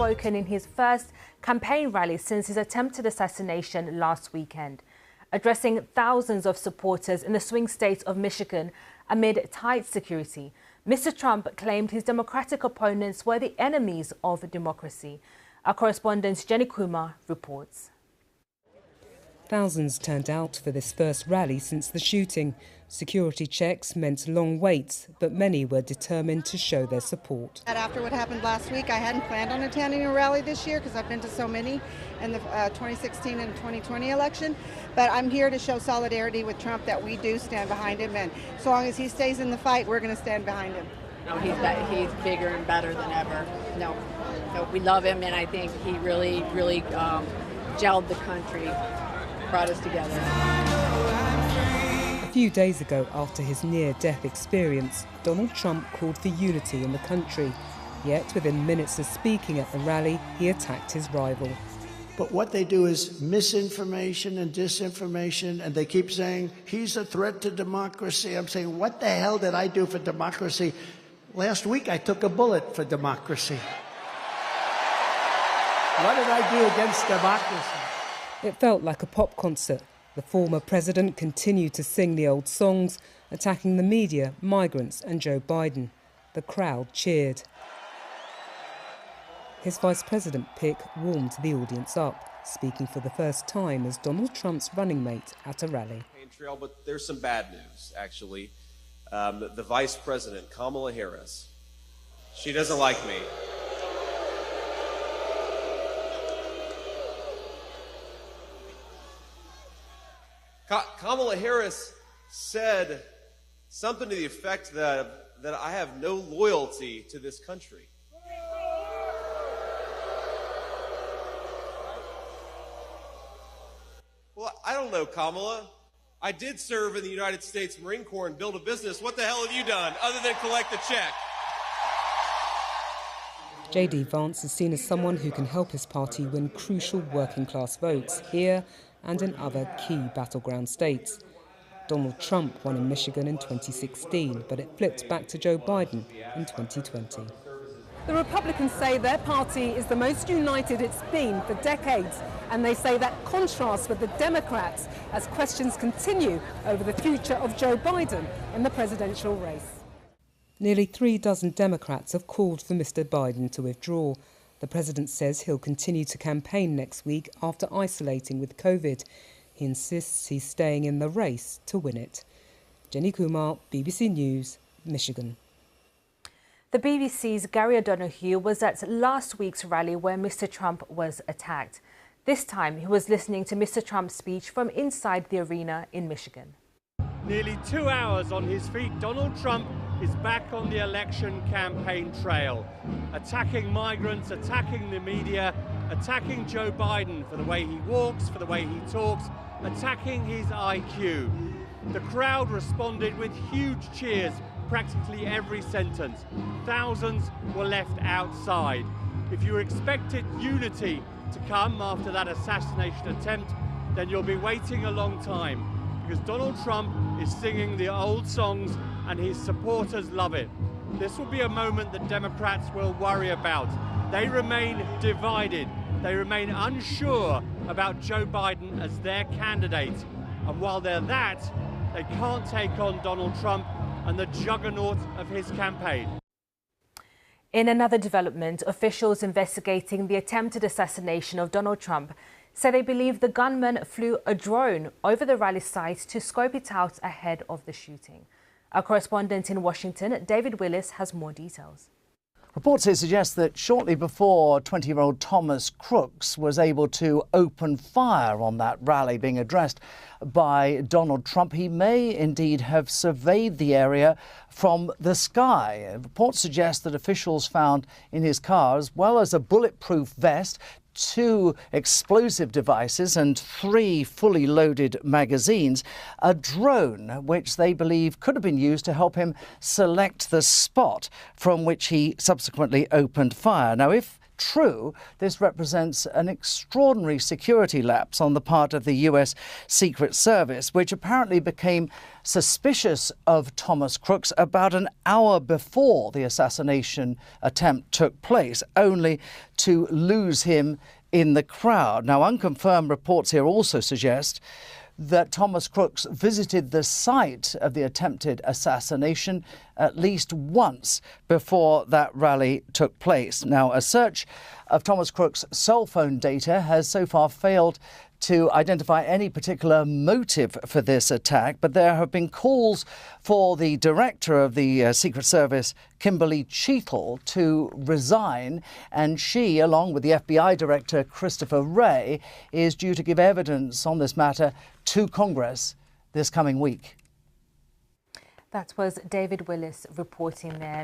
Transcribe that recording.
spoken in his first campaign rally since his attempted assassination last weekend. Addressing thousands of supporters in the swing state of Michigan amid tight security, Mr. Trump claimed his Democratic opponents were the enemies of democracy. Our correspondent Jenny Kumar reports. Thousands turned out for this first rally since the shooting. Security checks meant long waits, but many were determined to show their support. After what happened last week, I hadn't planned on attending a rally this year because I've been to so many in the 2016 and 2020 election. But I'm here to show solidarity with Trump, that we do stand behind him, and so long as he stays in the fight, we're going to stand behind him. No, he's bigger and better than ever. No, we love him, and I think he really gelled the country, brought us together. A few days ago, after his near-death experience, Donald Trump called for unity in the country. Yet, within minutes of speaking at the rally, he attacked his rival. But what they do is misinformation and disinformation, and they keep saying, he's a threat to democracy. I'm saying, what the hell did I do for democracy? Last week, I took a bullet for democracy. What did I do against democracy? It felt like a pop concert. The former president continued to sing the old songs, attacking the media, migrants and Joe Biden. The crowd cheered. His vice president pick warmed the audience up, speaking for the first time as Donald Trump's running mate at a rally. Trail, but there's some bad news, actually. The vice president, Kamala Harris, she doesn't like me. Kamala Harris said something to the effect that I have no loyalty to this country. Well, I don't know, Kamala. I did serve in the United States Marine Corps and build a business. What the hell have you done other than collect a check? J.D. Vance is seen as someone who can help his party win crucial working-class votes here and in other key battleground states. Donald Trump won in Michigan in 2016, but it flipped back to Joe Biden in 2020. The Republicans say their party is the most united it's been for decades, and they say that contrasts with the Democrats as questions continue over the future of Joe Biden in the presidential race. Nearly 36 Democrats have called for Mr. Biden to withdraw. The president says he'll continue to campaign next week after isolating with COVID. He insists he's staying in the race to win it. Jenny Kumar, BBC News, Michigan. The BBC's Gary O'Donoghue was at last week's rally where Mr. Trump was attacked. This time he was listening to Mr. Trump's speech from inside the arena in Michigan. Nearly 2 hours on his feet, Donald Trump is back on the election campaign trail, attacking migrants, attacking the media, attacking Joe Biden for the way he walks, for the way he talks, attacking his IQ. The crowd responded with huge cheers, practically every sentence. Thousands were left outside. If you expected unity to come after that assassination attempt, then you'll be waiting a long time, because Donald Trump is singing the old songs and his supporters love it. This will be a moment that Democrats will worry about. They remain divided. They remain unsure about Joe Biden as their candidate. And while they're that, they can't take on Donald Trump and the juggernaut of his campaign. In another development, officials investigating the attempted assassination of Donald Trump say they believe the gunman flew a drone over the rally site to scope it out ahead of the shooting. Our correspondent in Washington, David Willis, has more details. Reports here suggest that shortly before 20-year-old Thomas Crooks was able to open fire on that rally being addressed by Donald Trump, he may indeed have surveyed the area from the sky. Reports suggest that officials found in his car, as well as a bulletproof vest, 2 explosive devices and 3 fully loaded magazines, a drone which they believe could have been used to help him select the spot from which he subsequently opened fire. Now, if true, this represents an extraordinary security lapse on the part of the US Secret Service, which apparently became suspicious of Thomas Crooks about an hour before the assassination attempt took place, only to lose him in the crowd. Now, unconfirmed reports here also suggest that Thomas Crooks visited the site of the attempted assassination at least once before that rally took place. Now, a search of Thomas Crooks' cell phone data has so far failed to identify any particular motive for this attack, but there have been calls for the director of the Secret Service, Kimberly Cheatle, to resign, and she, along with the FBI director, Christopher Wray, is due to give evidence on this matter to Congress this coming week. That was David Willis reporting there.